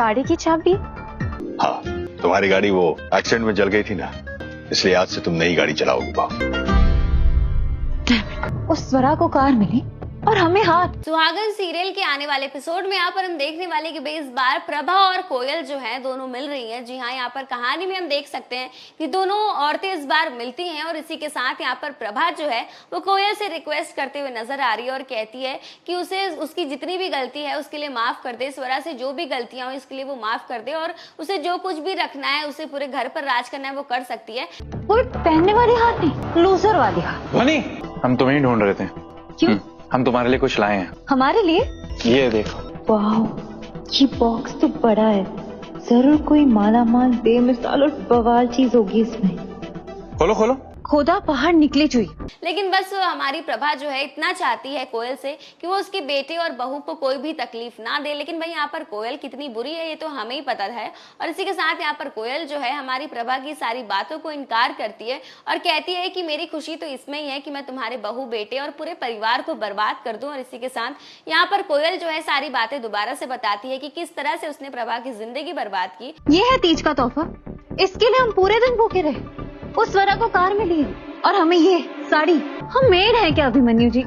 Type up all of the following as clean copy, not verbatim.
गाड़ी की चाबी? हाँ, तुम्हारी गाड़ी वो एक्सीडेंट में जल गई थी ना, इसलिए आज से तुम नई गाड़ी चलाओगी। बाप, उस स्वरा को कार मिली और हमें हाथ। सुहागन सीरियल के आने वाले एपिसोड में यहाँ पर हम देखने वाले कि भाई इस बार प्रभा और कोयल जो है दोनों मिल रही हैं। जी हाँ, यहाँ पर कहानी में हम देख सकते हैं कि दोनों औरतें इस बार मिलती हैं और इसी के साथ यहाँ पर प्रभा जो है वो कोयल से रिक्वेस्ट करते हुए नजर आ रही है और कहती है कि उसे उसकी जितनी भी गलती है उसके लिए माफ कर दे, स्वरा से जो भी गलतियां हो इसके लिए वो माफ कर दे और उसे जो कुछ भी रखना है, उसे पूरे घर पर राज करना है वो कर सकती है। कोई पहनने वाली हाथ नहीं, लूजर वाली हाथ। ध्वनि, हम तुम्हें ही ढूंढ रहे थे। क्यों? हम तुम्हारे लिए कुछ लाए हैं। हमारे लिए? ये देखो। वाह, ये बॉक्स तो बड़ा है, जरूर कोई मालामाल बेमिसाल और बवाल चीज होगी इसमें। खोलो खोलो। खोदा पहाड़ निकली चुई। लेकिन बस हमारी प्रभा जो है इतना चाहती है कोयल से कि वो उसके बेटे और बहू को कोई भी तकलीफ ना दे। लेकिन भाई यहाँ पर कोयल कितनी बुरी है ये तो हमें ही पता है। और इसी के साथ यहाँ पर कोयल जो है हमारी प्रभा की सारी बातों को इनकार करती है और कहती है कि मेरी खुशी तो इसमें ही है कि मैं तुम्हारे बहू, बेटे और पूरे परिवार को बर्बाद कर दूं। और इसी के साथ यहाँ पर कोयल जो है सारी बातें दोबारा से बताती है कि किस तरह से उसने प्रभा की जिंदगी बर्बाद की। ये है तीज का तोहफा, इसके लिए हम पूरे दिन भूखे रहे। उस स्वरा को कार मिली है और हमें ये साड़ी। हम मेड हैं क्या अभिमन्यु जी?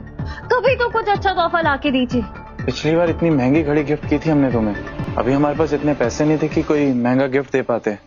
कभी तो कुछ अच्छा तोहफा लाके दीजिए। पिछली बार इतनी महंगी घड़ी गिफ्ट की थी हमने तुम्हें, अभी हमारे पास इतने पैसे नहीं थे कि कोई महंगा गिफ्ट दे पाते।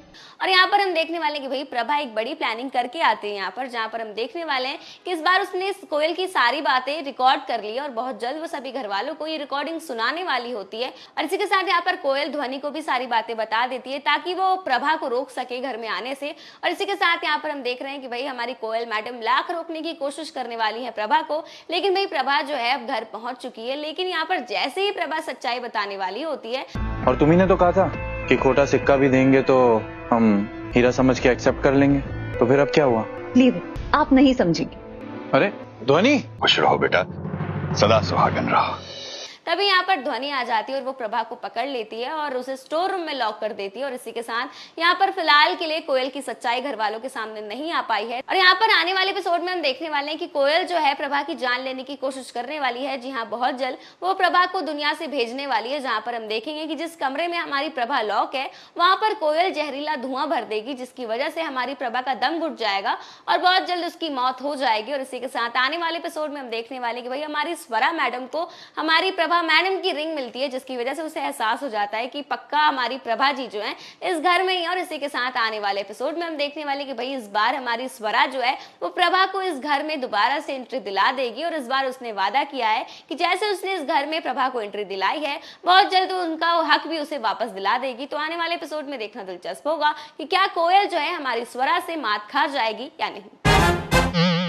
और यहाँ पर हम देखने वाले हैं कि भाई प्रभा एक बड़ी प्लानिंग करके आती है यहाँ पर, जहाँ पर हम देखने वाले हैं कि इस बार उसने कोयल की सारी बातें रिकॉर्ड कर ली और बहुत जल्द वो सभी घर वालों को ये रिकॉर्डिंग सुनाने वाली होती है। और इसी के साथ यहाँ पर कोयल ध्वनि को भी सारी बातें बता देती है ताकि वो प्रभा को रोक सके घर में आने से। और इसी के साथ यहाँ पर हम देख रहे हैं कि भाई हमारी कोयल मैडम लाख रोकने की कोशिश करने वाली है प्रभा को, लेकिन भाई प्रभा जो है अब घर पहुंच चुकी है। लेकिन यहाँ पर जैसे ही प्रभा सच्चाई बताने वाली होती है, और तुम्ही ने तो कहा था कि खोटा सिक्का भी देंगे तो हम हीरा समझ के एक्सेप्ट कर लेंगे, तो फिर अब क्या हुआ? लीव, आप नहीं समझेंगे। अरे ध्वनि, खुश रहो बेटा, सदा सुहागन रहो। तभी यहाँ पर ध्वनि आ जाती है और वो प्रभा को पकड़ लेती है और उसे स्टोर रूम में लॉक कर देती है। और इसी के साथ यहाँ पर फिलहाल के लिए कोयल की सच्चाई घर वालों के सामने नहीं आ पाई है। और यहाँ पर आने वाले एपिसोड में हम देखने वाले हैं कि कोयल जो है प्रभा की जान लेने की कोशिश करने वाली है। जी हाँ, बहुत जल्द वो प्रभा को दुनिया से भेजने वाली है, जहाँ पर हम देखेंगे कि जिस कमरे में हमारी प्रभा लॉक है वहां पर कोयल जहरीला धुआं भर देगी, जिसकी वजह से हमारी प्रभा का दम घुट जाएगा और बहुत जल्द उसकी मौत हो जाएगी। और इसी के साथ आने वाले एपिसोड में हम देखने वाले कि भाई हमारी स्वरा मैडम को हमारी प्रभा मैडम की रिंग मिलती है, जिसकी वजह से उसे एहसास हो जाता है कि पक्का हमारी प्रभा जी जो है इस घर में ही। और इसी के साथ आने वाले एपिसोड में हम देखने वाले कि भाई इस बार हमारी स्वरा जो है वो प्रभा को इस घर में दोबारा से एंट्री दिला देगी। और इस बार उसने वादा किया है कि जैसे उसने इस घर में प्रभा को एंट्री दिलाई है बहुत जल्द उनका हक भी उसे वापस दिला देगी। तो आने वाले एपिसोड में देखना दिलचस्प होगा कि क्या कोयल जो है हमारी स्वरा से मात खा जाएगी या नहीं।